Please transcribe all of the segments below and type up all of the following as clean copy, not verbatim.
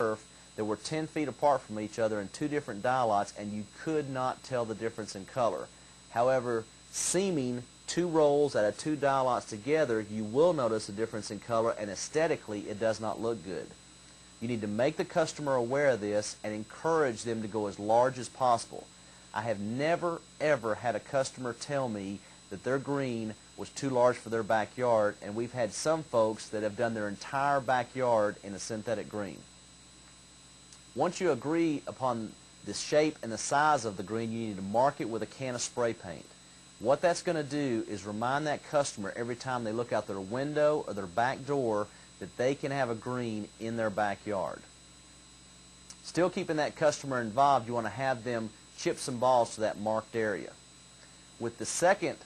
turf that were 10 feet apart from each other in two different dye lots, and you could not tell the difference in color. However, seaming two rolls out of two dye lots together, you will notice a difference in color, and aesthetically it does not look good. You need to make the customer aware of this and encourage them to go as large as possible. I have never ever had a customer tell me that their green was too large for their backyard, and we've had some folks that have done their entire backyard in a synthetic green. Once you agree upon the shape and the size of the green, you need to mark it with a can of spray paint. What that's going to do is remind that customer every time they look out their window or their back door that they can have a green in their backyard. Still keeping that customer involved, you want to have them chip some balls to that marked area. With the second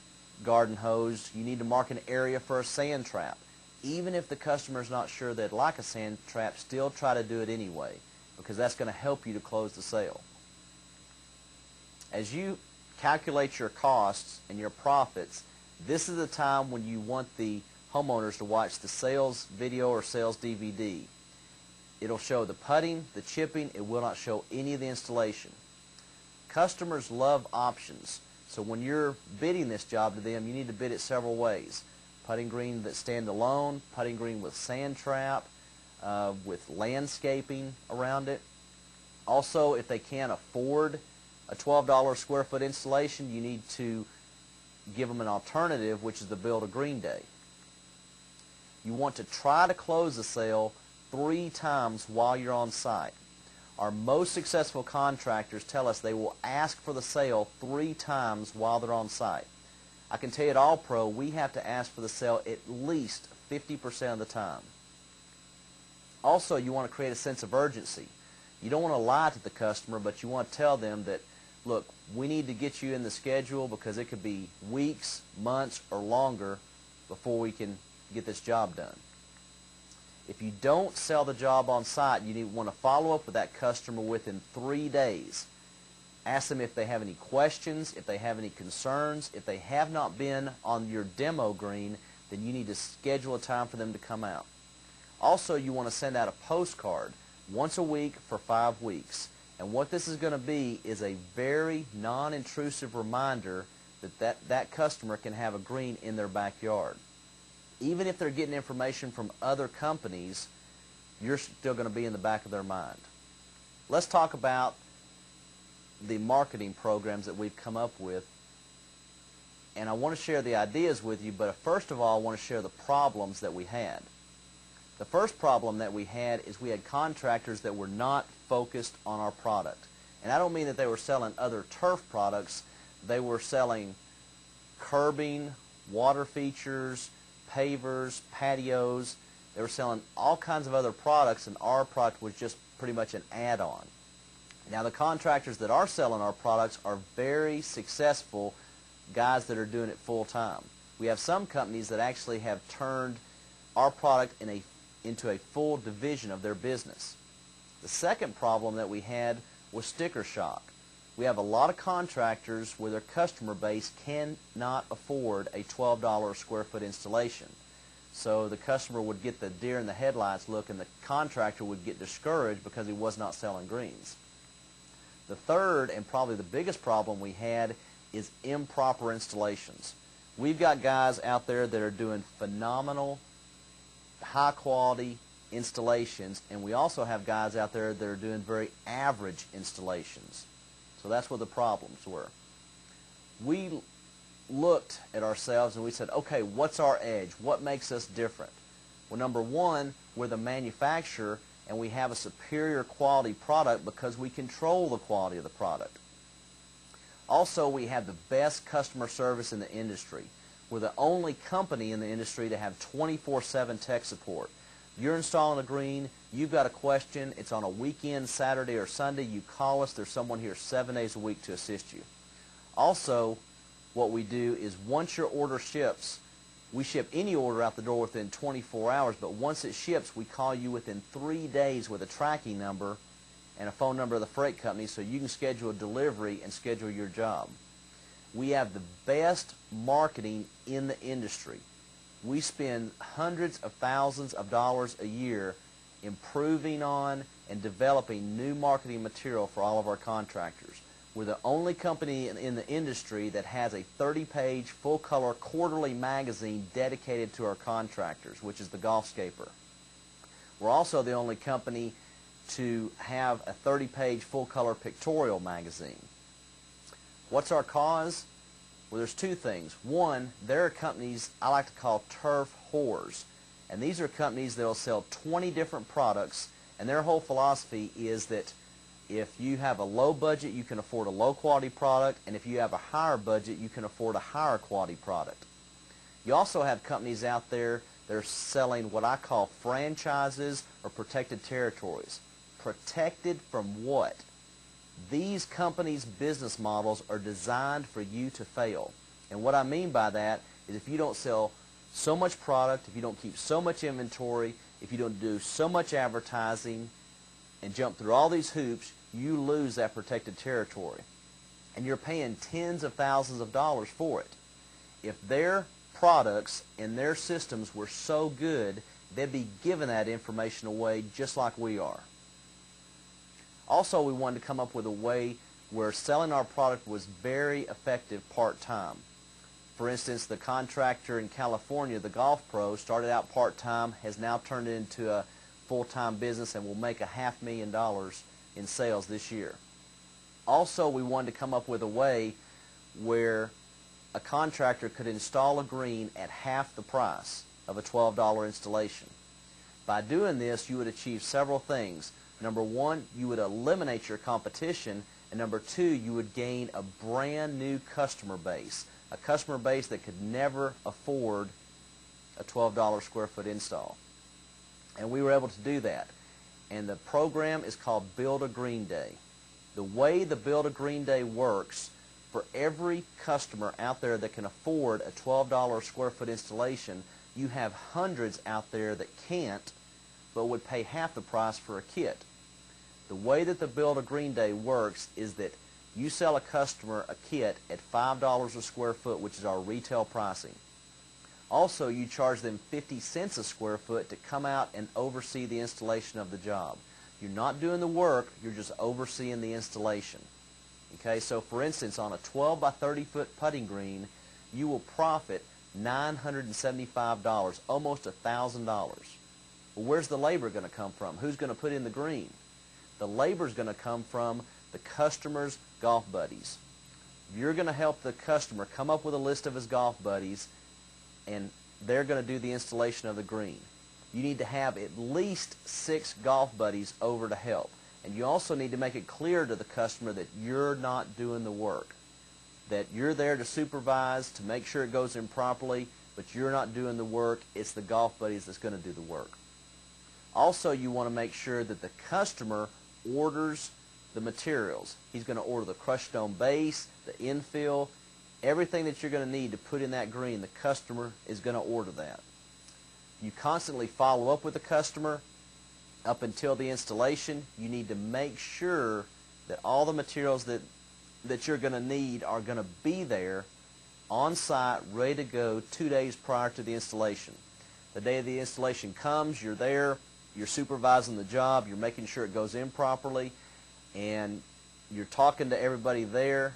garden hose, you need to mark an area for a sand trap. Even if the customer is not sure they'd like a sand trap, still try to do it anyway, because that's going to help you to close the sale. As you calculate your costs and your profits, this is the time when you want the homeowners to watch the sales video or sales DVD. It'll show the putting, the chipping. It will not show any of the installation. Customers love options, so when you're bidding this job to them, you need to bid it several ways. Putting green that stand alone, putting green with sand trap, with landscaping around it. Also, if they can't afford a $12 square foot installation, you need to give them an alternative, which is the Build a Green Day. You want to try to close the sale 3 times while you're on site. Our most successful contractors tell us they will ask for the sale 3 times while they're on site. I can tell you at All Pro, we have to ask for the sale at least 50% of the time. Also, you want to create a sense of urgency. You don't want to lie to the customer, but you want to tell them that, look, we need to get you in the schedule because it could be weeks, months, or longer before we can get this job done. If you don't sell the job on site, you want to follow up with that customer within 3 days. Ask them if they have any questions, if they have any concerns. If they have not been on your demo green, then you need to schedule a time for them to come out. Also, you want to send out a postcard once a week for 5 weeks. And what this is going to be is a very non-intrusive reminder that that customer can have a green in their backyard. Even if they're getting information from other companies, you're still going to be in the back of their mind. Let's talk about the marketing programs that we've come up with. And I want to share the ideas with you, but first of all, I want to share the problems that we had. The first problem that we had is we had contractors that were not focused on our product. And I don't mean that they were selling other turf products. They were selling curbing, water features, pavers, patios. They were selling all kinds of other products, and our product was just pretty much an add-on. Now, the contractors that are selling our products are very successful guys that are doing it full-time. We have some companies that actually have turned our product into a full division of their business. The second problem that we had was sticker shock. We have a lot of contractors where their customer base cannot afford a $12 square foot installation. So the customer would get the deer in the headlights look, and the contractor would get discouraged because he was not selling greens. The third and probably the biggest problem we had is improper installations. We've got guys out there that are doing phenomenal, high-quality installations, and we also have guys out there that are doing very average installations. So that's what the problems were. We looked at ourselves and we said, okay, what's our edge? What makes us different? Well, number one, we're the manufacturer, and we have a superior quality product because we control the quality of the product. Also, we have the best customer service in the industry. We're the only company in the industry to have 24/7 tech support. You're installing a green, you've got a question, it's on a weekend, Saturday or Sunday, you call us, there's someone here 7 days a week to assist you. Also, what we do is once your order ships, we ship any order out the door within 24 hours, but once it ships, we call you within 3 days with a tracking number and a phone number of the freight company so you can schedule a delivery and schedule your job. We have the best marketing in the industry. We spend hundreds of thousands of dollars a year improving on, and developing new marketing material for all of our contractors. We're the only company in the industry that has a 30-page, full-color quarterly magazine dedicated to our contractors, which is the Golfscaper. We're also the only company to have a 30-page, full-color pictorial magazine. What's our cause? Well, there's two things. One, there are companies I like to call turf whores. And these are companies that will sell 20 different products, and their whole philosophy is that if you have a low budget, you can afford a low-quality product, and if you have a higher budget, you can afford a higher-quality product. You also have companies out there that are selling what I call franchises or protected territories. Protected from what? These companies' business models are designed for you to fail. And what I mean by that is if you don't sell so much product, if you don't keep so much inventory, if you don't do so much advertising and jump through all these hoops, you lose that protected territory. And you're paying tens of thousands of dollars for it. If their products and their systems were so good, they'd be giving that information away just like we are. Also, we wanted to come up with a way where selling our product was very effective part-time. For instance, the contractor in California, the Golf Pro, started out part-time, has now turned it into a full-time business, and will make $500,000 in sales this year. Also, we wanted to come up with a way where a contractor could install a green at half the price of a $12 installation. By doing this, you would achieve several things. Number one, you would eliminate your competition, and number two, you would gain a brand new customer base, a customer base that could never afford a $12 square foot install. And we were able to do that. And the program is called Build a Green Day. The way the Build a Green Day works, for every customer out there that can afford a $12 square foot installation, you have hundreds out there that can't, but would pay half the price for a kit. The way that the Build a Green Day works is that you sell a customer a kit at $5 a square foot, which is our retail pricing. Also, you charge them 50 cents a square foot to come out and oversee the installation of the job. You're not doing the work, you're just overseeing the installation. Okay, so for instance, on a 12 by 30 foot putting green, you will profit $975, almost $1,000. Well, where's the labor going to come from? Who's going to put in the green? The labor is going to come from the customer's golf buddies. You're going to help the customer come up with a list of his golf buddies, and they're going to do the installation of the green. You need to have at least 6 golf buddies over to help. And you also need to make it clear to the customer that you're not doing the work, that you're there to supervise, to make sure it goes in properly, but you're not doing the work. It's the golf buddies that's going to do the work. Also, you want to make sure that the customer orders the materials. He's going to order the crushed stone base, the infill, everything that you're going to need to put in that green. The customer is going to order that. You constantly follow up with the customer up until the installation. You need to make sure that all the materials that you're going to need are going to be there on site, ready to go 2 days prior to the installation. The day of the installation comes, you're there, you're supervising the job, you're making sure it goes in properly, and you're talking to everybody there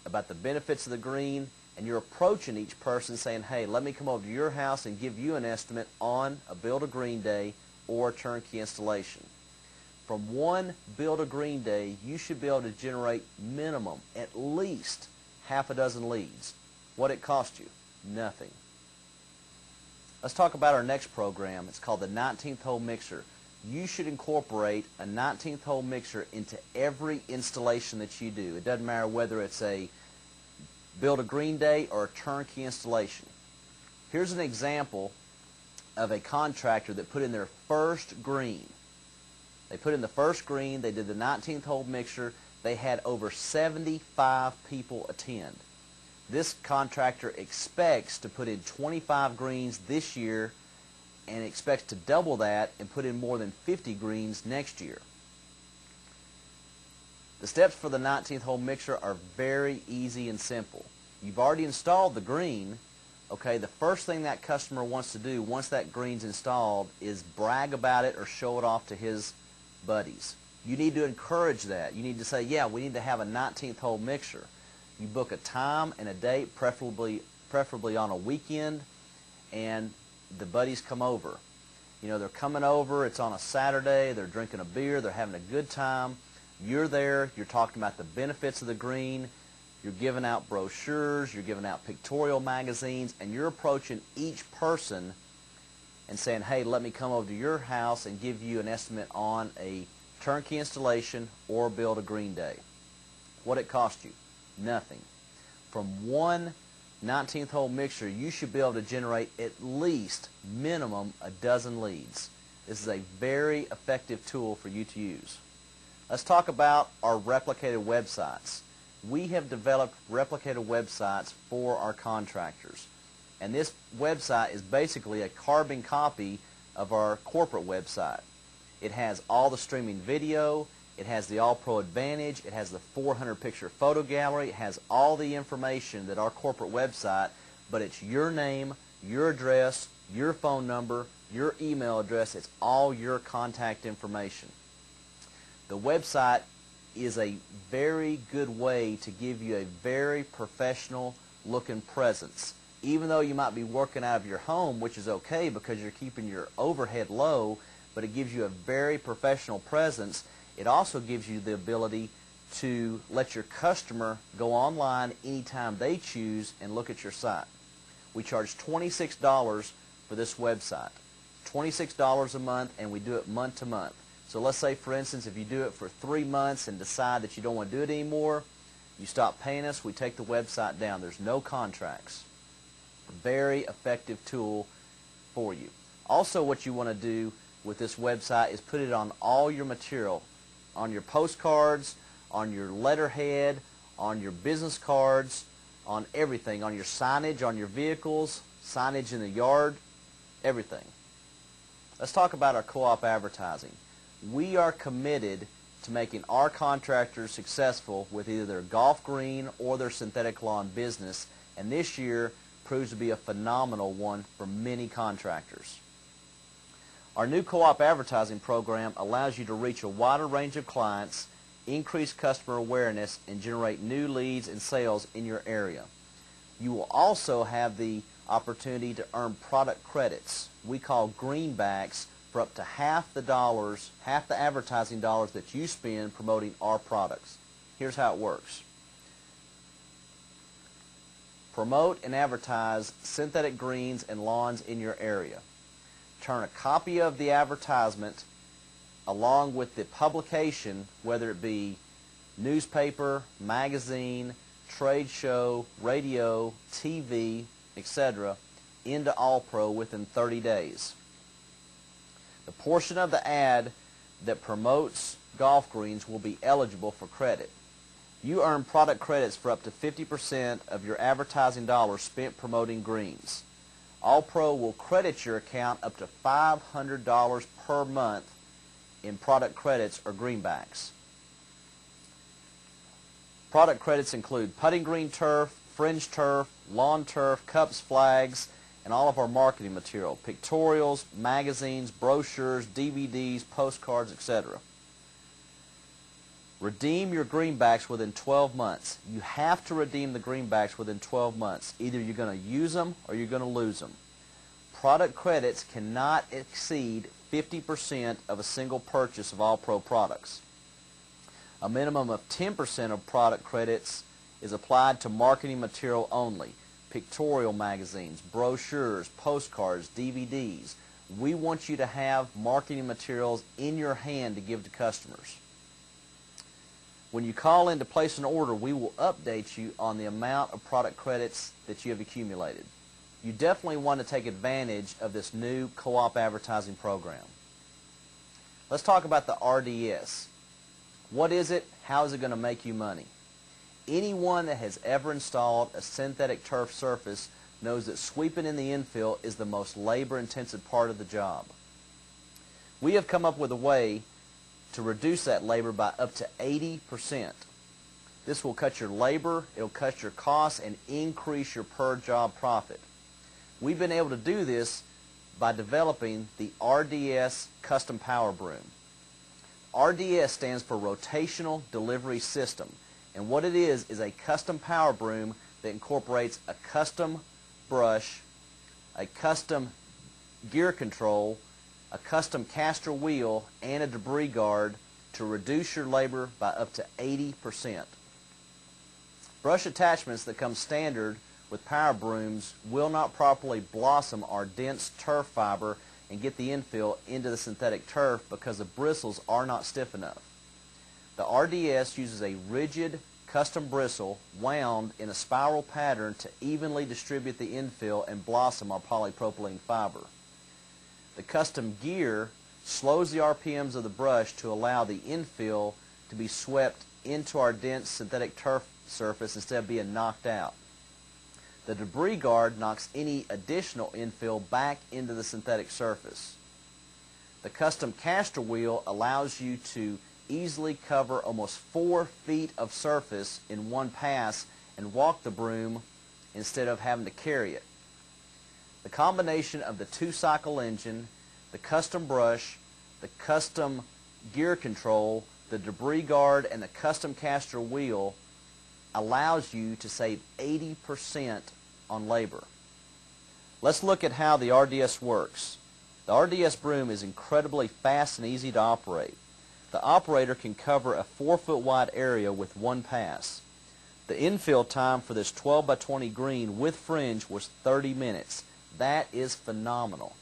about the benefits of the green, and you're approaching each person saying, hey, let me come over to your house and give you an estimate on a Build a Green Day or a turnkey installation. From one Build a Green Day, you should be able to generate minimum at least half a dozen leads. What it cost you? Nothing. Let's talk about our next program. It's called the 19th Hole Mixer. You should incorporate a 19th hole mixer into every installation that you do. It doesn't matter whether it's a Build a Green Day or a turnkey installation. Here's an example of a contractor that put in their first green. They put in the first green, they did the 19th hole mixer, they had over 75 people attend. This contractor expects to put in 25 greens this year and expects to double that and put in more than 50 greens next year. The steps for the 19th hole mixer are very easy and simple. You've already installed the green. Okay, the first thing that customer wants to do once that green's installed is brag about it or show it off to his buddies. You need to encourage that. You need to say, yeah, we need to have a 19th hole mixer. You book a time and a date, preferably on a weekend, and the buddies come over. You know, they're coming over, it's on a Saturday, they're drinking a beer, they're having a good time. You're there, you're talking about the benefits of the green, you're giving out brochures, you're giving out pictorial magazines, and you're approaching each person and saying, hey, let me come over to your house and give you an estimate on a turnkey installation or build a green day. What it cost you? Nothing. From one 19th hole mixer, you should be able to generate at least minimum a dozen leads. This is a very effective tool for you to use. Let's talk about our replicated websites. We have developed replicated websites for our contractors. And this website is basically a carbon copy of our corporate website. It has all the streaming video, it has the All-Pro Advantage, it has the 400 picture photo gallery, it has all the information that our corporate website, but it's your name, your address, your phone number, your email address, it's all your contact information. The website is a very good way to give you a very professional looking presence. Even though you might be working out of your home, which is okay because you're keeping your overhead low, but it gives you a very professional presence. It also gives you the ability to let your customer go online anytime they choose and look at your site. We charge $26 for this website. $26 a month, and we do it month to month. So let's say, for instance, if you do it for 3 months and decide that you don't want to do it anymore, you stop paying us, we take the website down. There's no contracts. Very effective tool for you. Also, what you want to do with this website is put it on all your material, on your postcards, on your letterhead, on your business cards, on everything, on your signage, on your vehicles, signage in the yard, everything. Let's talk about our co-op advertising. We are committed to making our contractors successful with either their golf green or their synthetic lawn business, and this year proves to be a phenomenal one for many contractors. Our new co-op advertising program allows you to reach a wider range of clients, increase customer awareness, and generate new leads and sales in your area. You will also have the opportunity to earn product credits. We call greenbacks for up to half the advertising dollars that you spend promoting our products. Here's how it works. Promote and advertise synthetic greens and lawns in your area. Turn a copy of the advertisement along with the publication, whether it be newspaper, magazine, trade show, radio, TV, etc., into All-Pro within 30 days. The portion of the ad that promotes golf greens will be eligible for credit. You earn product credits for up to 50% of your advertising dollars spent promoting greens. All-Pro will credit your account up to $500 per month in product credits or greenbacks. Product credits include putting green turf, fringe turf, lawn turf, cups, flags, and all of our marketing material, pictorials, magazines, brochures, DVDs, postcards, etc. Redeem your greenbacks within 12 months. You have to redeem the greenbacks within 12 months. Either you're going to use them or you're going to lose them. Product credits cannot exceed 50% of a single purchase of All-Pro products. A minimum of 10% of product credits is applied to marketing material only. Pictorial magazines, brochures, postcards, DVDs. We want you to have marketing materials in your hand to give to customers. When you call in to place an order, we will update you on the amount of product credits that you have accumulated. You definitely want to take advantage of this new co-op advertising program. Let's talk about the RDS. What is it? How is it going to make you money? Anyone that has ever installed a synthetic turf surface knows that sweeping in the infill is the most labor-intensive part of the job. We have come up with a way to reduce that labor by up to 80%. This will cut your labor, it will cut your costs, and increase your per job profit. We've been able to do this by developing the RDS Custom Power Broom. RDS stands for Rotational Delivery System, and what it is a custom power broom that incorporates a custom brush, a custom gear control, a custom caster wheel, and a debris guard to reduce your labor by up to 80%. Brush attachments that come standard with power brooms will not properly blossom our dense turf fiber and get the infill into the synthetic turf because the bristles are not stiff enough. The RDS uses a rigid custom bristle wound in a spiral pattern to evenly distribute the infill and blossom our polypropylene fiber. The custom gear slows the RPMs of the brush to allow the infill to be swept into our dense synthetic turf surface instead of being knocked out. The debris guard knocks any additional infill back into the synthetic surface. The custom caster wheel allows you to easily cover almost 4 feet of surface in one pass and walk the broom instead of having to carry it. The combination of the 2-cycle engine, the custom brush, the custom gear control, the debris guard, and the custom caster wheel allows you to save 80% on labor. Let's look at how the RDS works. The RDS broom is incredibly fast and easy to operate. The operator can cover a 4-foot wide area with one pass. The infill time for this 12 by 20 green with fringe was 30 minutes. That is phenomenal.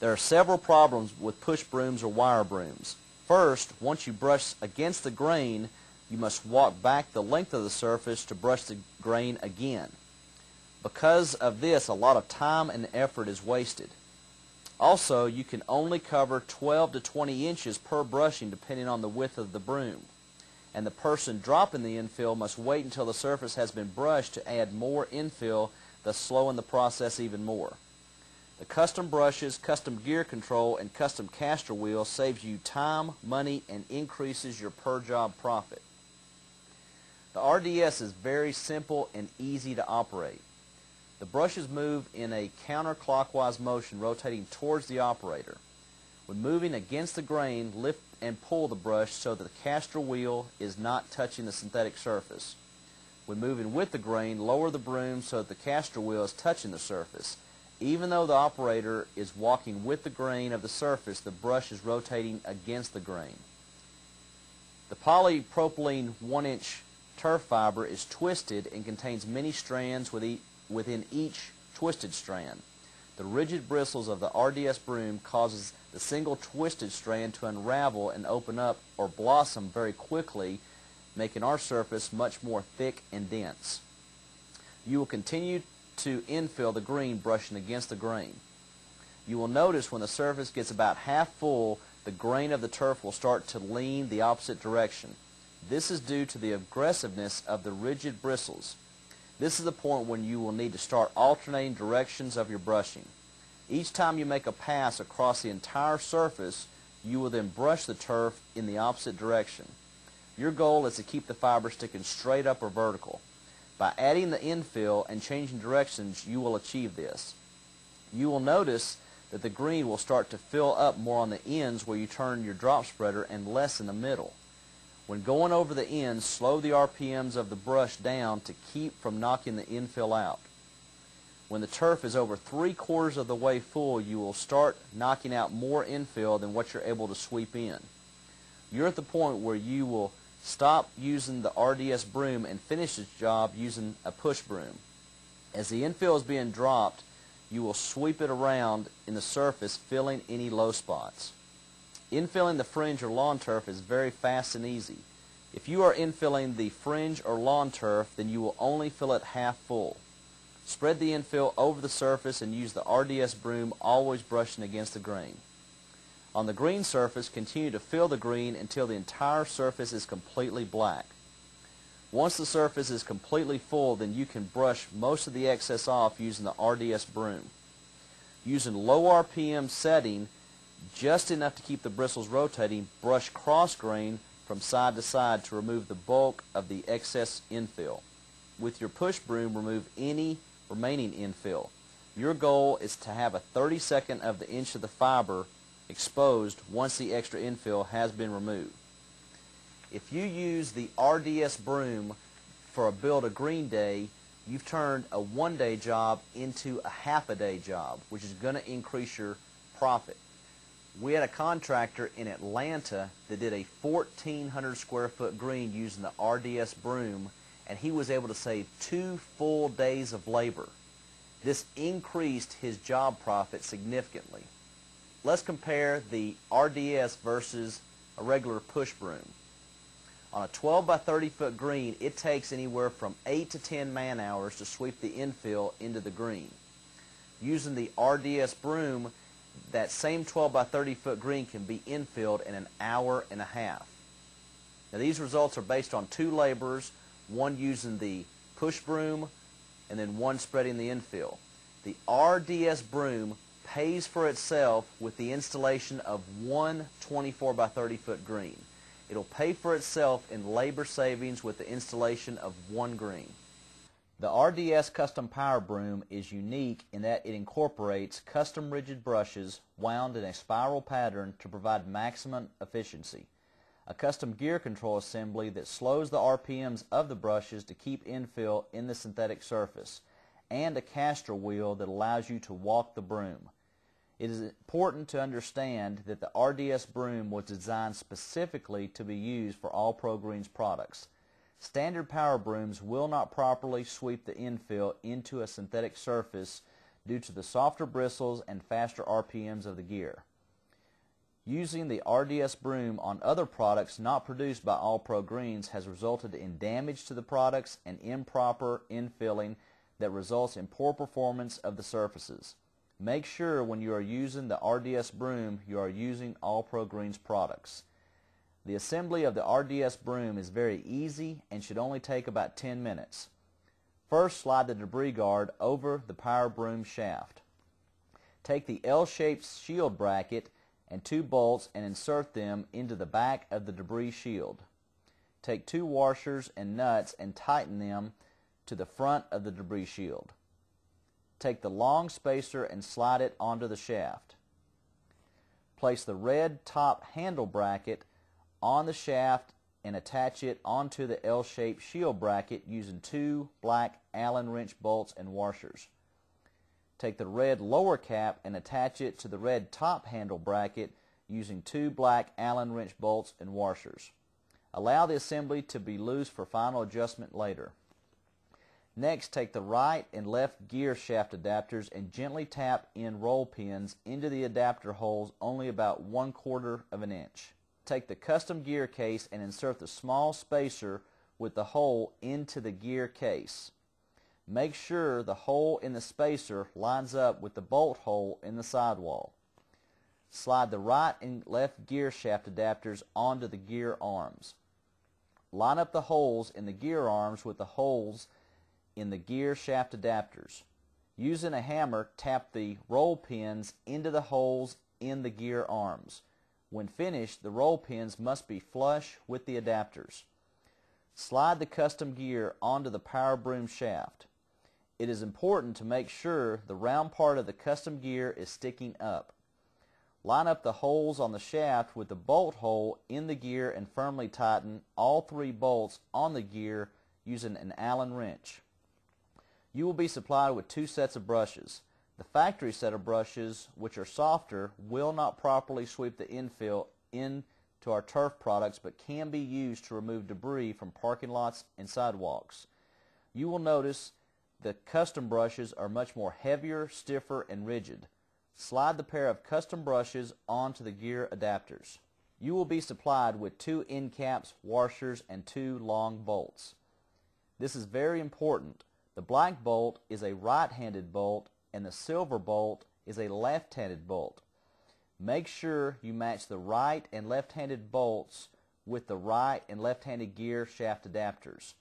There are several problems with push brooms or wire brooms. First, once you brush against the grain, you must walk back the length of the surface to brush the grain again. Because of this, a lot of time and effort is wasted. Also, you can only cover 12 to 20 inches per brushing depending on the width of the broom. And the person dropping the infill must wait until the surface has been brushed to add more infill, thus slowing the process even more. The custom brushes, custom gear control, and custom caster wheel saves you time, money, and increases your per job profit. The RDS is very simple and easy to operate. The brushes move in a counterclockwise motion, rotating towards the operator. When moving against the grain, lift and pull the brush so that the caster wheel is not touching the synthetic surface. When moving with the grain, lower the broom so that the caster wheel is touching the surface. Even though the operator is walking with the grain of the surface, the brush is rotating against the grain. The polypropylene 1-inch turf fiber is twisted and contains many strands within each twisted strand. The rigid bristles of the RDS broom causes the single twisted strand to unravel and open up or blossom very quickly, making our surface much more thick and dense. You will continue to infill the green brushing against the grain. You will notice when the surface gets about half full, the grain of the turf will start to lean the opposite direction. This is due to the aggressiveness of the rigid bristles. This is the point when you will need to start alternating directions of your brushing. Each time you make a pass across the entire surface, you will then brush the turf in the opposite direction. Your goal is to keep the fiber sticking straight up or vertical. By adding the infill and changing directions, you will achieve this. You will notice that the green will start to fill up more on the ends where you turn your drop spreader and less in the middle. When going over the ends, slow the RPMs of the brush down to keep from knocking the infill out. When the turf is over 3/4 of the way full, you will start knocking out more infill than what you're able to sweep in. You're at the point where you will stop using the RDS broom and finish this job using a push broom. As the infill is being dropped, you will sweep it around in the surface, filling any low spots. Infilling the fringe or lawn turf is very fast and easy. If you are infilling the fringe or lawn turf, then you will only fill it half full. Spread the infill over the surface and use the RDS broom, always brushing against the grain. On the green surface, continue to fill the green until the entire surface is completely black. Once the surface is completely full, then you can brush most of the excess off using the RDS broom. Using low RPM setting, just enough to keep the bristles rotating, brush cross grain from side to side to remove the bulk of the excess infill. With your push broom, remove any remaining infill. Your goal is to have a 32nd of the inch of the fiber exposed once the extra infill has been removed. If you use the RDS broom for a build a green day, you've turned a one-day job into a half-a-day job, which is going to increase your profit. We had a contractor in Atlanta that did a 1,400 square foot green using the RDS broom, and he was able to save 2 full days of labor. This increased his job profit significantly. Let's compare the RDS versus a regular push broom. On a 12 by 30 foot green, it takes anywhere from 8 to 10 man hours to sweep the infill into the green. Using the RDS broom, that same 12 by 30 foot green can be infilled in an hour and a half. Now these results are based on 2 laborers, one using the push broom and then one spreading the infill. The RDS broom pays for itself with the installation of one 24 by 30 foot green. It'll pay for itself in labor savings with the installation of one green. The RDS Custom Power Broom is unique in that it incorporates custom rigid brushes wound in a spiral pattern to provide maximum efficiency, a custom gear control assembly that slows the RPMs of the brushes to keep infill in the synthetic surface, and a caster wheel that allows you to walk the broom. It is important to understand that the RDS broom was designed specifically to be used for all ProGreens products. Standard power brooms will not properly sweep the infill into a synthetic surface due to the softer bristles and faster RPMs of the gear. Using the RDS broom on other products not produced by All ProGreens has resulted in damage to the products and improper infilling that results in poor performance of the surfaces. Make sure when you are using the RDS broom you are using All ProGreens products. The assembly of the RDS broom is very easy and should only take about 10 minutes. First, slide the debris guard over the power broom shaft. Take the L-shaped shield bracket and 2 bolts and insert them into the back of the debris shield. Take 2 washers and nuts and tighten them to the front of the debris shield. Take the long spacer and slide it onto the shaft. Place the red top handle bracket on the shaft and attach it onto the L-shaped shield bracket using 2 black Allen wrench bolts and washers. Take the red lower cap and attach it to the red top handle bracket using 2 black Allen wrench bolts and washers. Allow the assembly to be loose for final adjustment later. Next, take the right and left gear shaft adapters and gently tap in roll pins into the adapter holes only about 1/4 of an inch. Take the custom gear case and insert the small spacer with the hole into the gear case. Make sure the hole in the spacer lines up with the bolt hole in the sidewall. Slide the right and left gear shaft adapters onto the gear arms. Line up the holes in the gear arms with the holes in the gear shaft adapters. Using a hammer, tap the roll pins into the holes in the gear arms. When finished, the roll pins must be flush with the adapters. Slide the custom gear onto the power broom shaft. It is important to make sure the round part of the custom gear is sticking up. Line up the holes on the shaft with the bolt hole in the gear and firmly tighten all 3 bolts on the gear using an Allen wrench. You will be supplied with 2 sets of brushes. The factory set of brushes, which are softer, will not properly sweep the infill into our turf products but can be used to remove debris from parking lots and sidewalks. You will notice the custom brushes are much more heavier, stiffer, and rigid. Slide the pair of custom brushes onto the gear adapters. You will be supplied with 2 end caps, washers, and 2 long bolts. This is very important. The black bolt is a right-handed bolt and the silver bolt is a left-handed bolt. Make sure you match the right and left-handed bolts with the right and left-handed gear shaft adapters.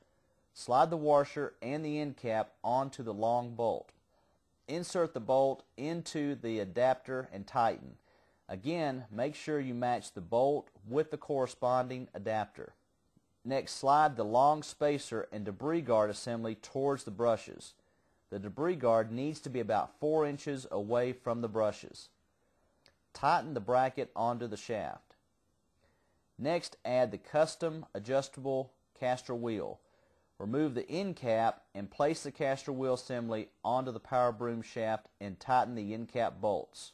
Slide the washer and the end cap onto the long bolt. Insert the bolt into the adapter and tighten. Again, make sure you match the bolt with the corresponding adapter. Next, slide the long spacer and debris guard assembly towards the brushes. the debris guard needs to be about 4 inches away from the brushes. Tighten the bracket onto the shaft. Next, add the custom adjustable caster wheel. Remove the end cap and place the caster wheel assembly onto the power broom shaft and tighten the end cap bolts.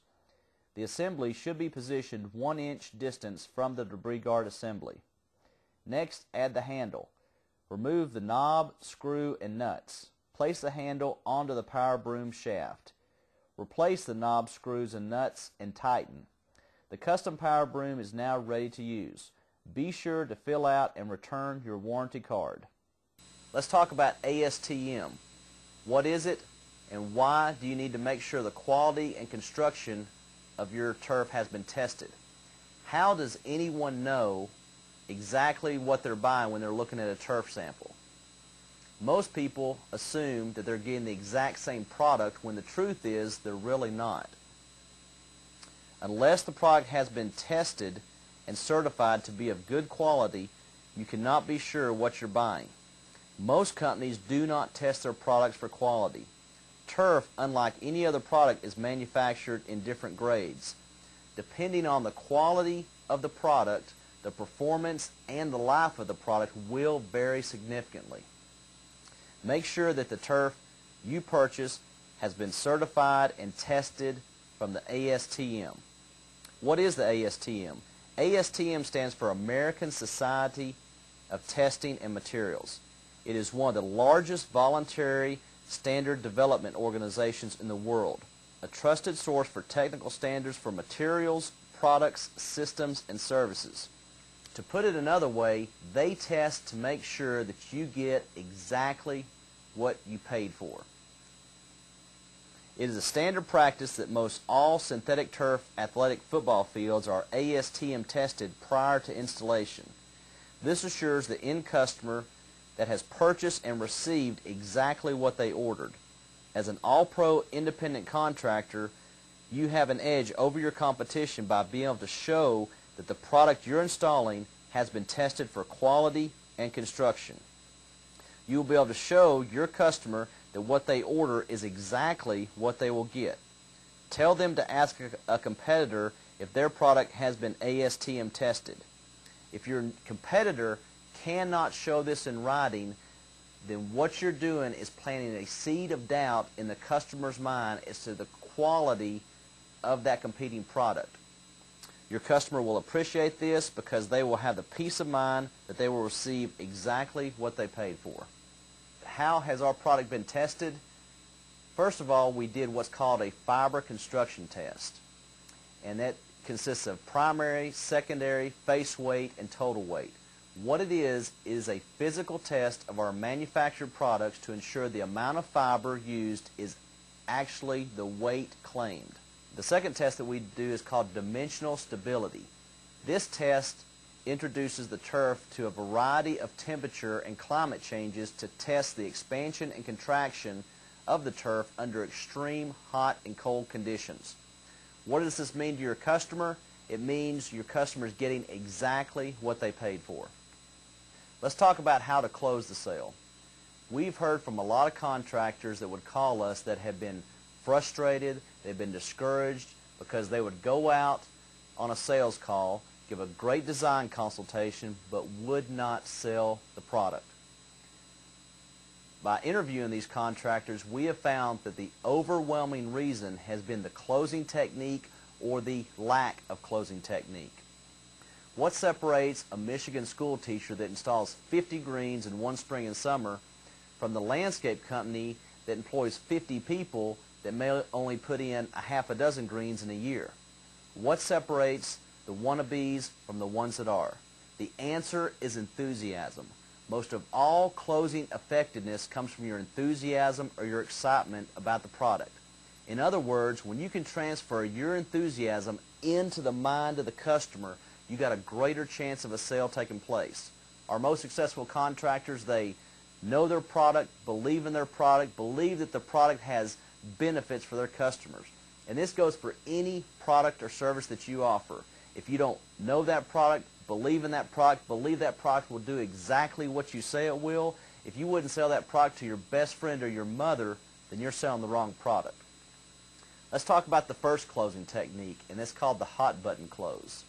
The assembly should be positioned 1 inch distance from the debris guard assembly. Next, add the handle. Remove the knob, screw, and nuts. Place the handle onto the power broom shaft. Replace the knob, screws, and nuts and tighten. The custom power broom is now ready to use. Be sure to fill out and return your warranty card. Let's talk about ASTM. What is it, and why do you need to make sure the quality and construction of your turf has been tested? How does anyone know exactly what they're buying when they're looking at a turf sample? Most people assume that they're getting the exact same product when the truth is they're really not. Unless the product has been tested and certified to be of good quality, you cannot be sure what you're buying. Most companies do not test their products for quality. Turf, unlike any other product, is manufactured in different grades. Depending on the quality of the product, the performance and the life of the product will vary significantly. Make sure that the turf you purchase has been certified and tested from the ASTM. What is the ASTM? ASTM stands for American Society of Testing and Materials. It is one of the largest voluntary standard development organizations in the world, a trusted source for technical standards for materials, products, systems, and services. To put it another way, they test to make sure that you get exactly what you paid for. It is a standard practice that most all synthetic turf athletic football fields are ASTM tested prior to installation. This assures the end customer that has purchased and received exactly what they ordered. As an all-pro independent contractor, you have an edge over your competition by being able to show that the product you're installing has been tested for quality and construction. You will be able to show your customer that what they order is exactly what they will get. Tell them to ask a competitor if their product has been ASTM tested. If your competitor cannot show this in writing, then what you're doing is planting a seed of doubt in the customer's mind as to the quality of that competing product. Your customer will appreciate this because they will have the peace of mind that they will receive exactly what they paid for. How has our product been tested? First of all, we did what's called a fiber construction test, and that consists of primary, secondary, face weight, and total weight. What it is a physical test of our manufactured products to ensure the amount of fiber used is actually the weight claimed. The second test that we do is called dimensional stability. This test introduces the turf to a variety of temperature and climate changes to test the expansion and contraction of the turf under extreme hot and cold conditions. What does this mean to your customer? It means your customer is getting exactly what they paid for. Let's talk about how to close the sale. We've heard from a lot of contractors that would call us that have been frustrated, they've been discouraged because they would go out on a sales call, give a great design consultation, but would not sell the product. By interviewing these contractors, we have found that the overwhelming reason has been the closing technique or the lack of closing technique. What separates a Michigan school teacher that installs 50 greens in one spring and summer from the landscape company that employs 50 people that may only put in a half a dozen greens in a year? What separates the wannabes from the ones that are? The answer is enthusiasm. Most of all closing effectiveness comes from your enthusiasm or your excitement about the product. In other words, when you can transfer your enthusiasm into the mind of the customer, you got a greater chance of a sale taking place. Our most successful contractors, they know their product, believe in their product, believe that the product has benefits for their customers. And this goes for any product or service that you offer. If you don't know that product, believe in that product, believe that product will do exactly what you say it will, if you wouldn't sell that product to your best friend or your mother, then you're selling the wrong product. Let's talk about the first closing technique, and it's called the hot button close.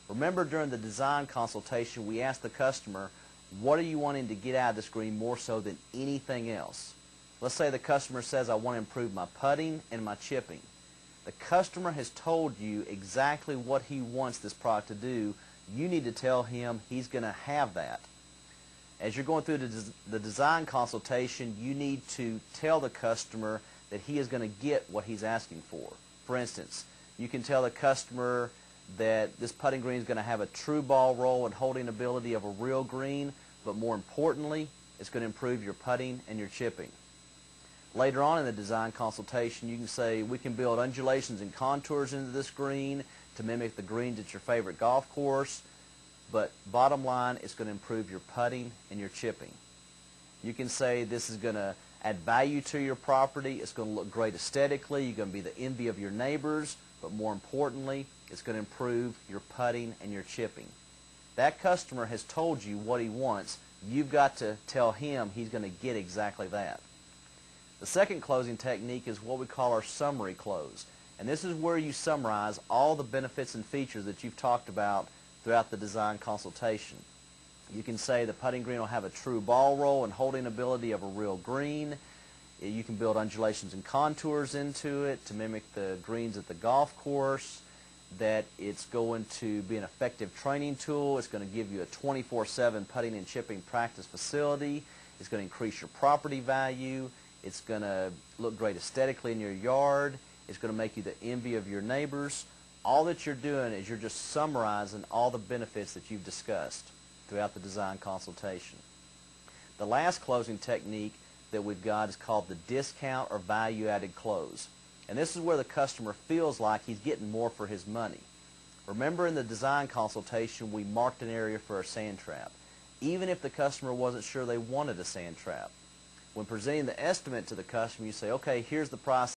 Remember, during the design consultation, we asked the customer, what are you wanting to get out of this green more so than anything else? Let's say the customer says, I want to improve my putting and my chipping. The customer has told you exactly what he wants this product to do. You need to tell him he's going to have that. As you're going through the design consultation, you need to tell the customer that he is going to get what he's asking for. For instance, you can tell the customer that this putting green is going to have a true ball roll and holding ability of a real green, but more importantly, it's going to improve your putting and your chipping. Later on in the design consultation, you can say, we can build undulations and contours into this green to mimic the greens at your favorite golf course, but bottom line, it's going to improve your putting and your chipping. You can say this is going to add value to your property, it's going to look great aesthetically, you're going to be the envy of your neighbors, but more importantly, it's going to improve your putting and your chipping. That customer has told you what he wants. You've got to tell him he's going to get exactly that. The second closing technique is what we call our summary close. And this is where you summarize all the benefits and features that you've talked about throughout the design consultation. You can say the putting green will have a true ball roll and holding ability of a real green. You can build undulations and contours into it to mimic the greens at the golf course. That it's going to be an effective training tool. It's going to give you a 24/7 putting and chipping practice facility. It's going to increase your property value. It's going to look great aesthetically in your yard. It's going to make you the envy of your neighbors. All that you're doing is you're just summarizing all the benefits that you've discussed throughout the design consultation. The last closing technique that we've got is called the discount or value-added close. And this is where the customer feels like he's getting more for his money. Remember, in the design consultation, we marked an area for a sand trap, even if the customer wasn't sure they wanted a sand trap. When presenting the estimate to the customer, you say, okay, here's the price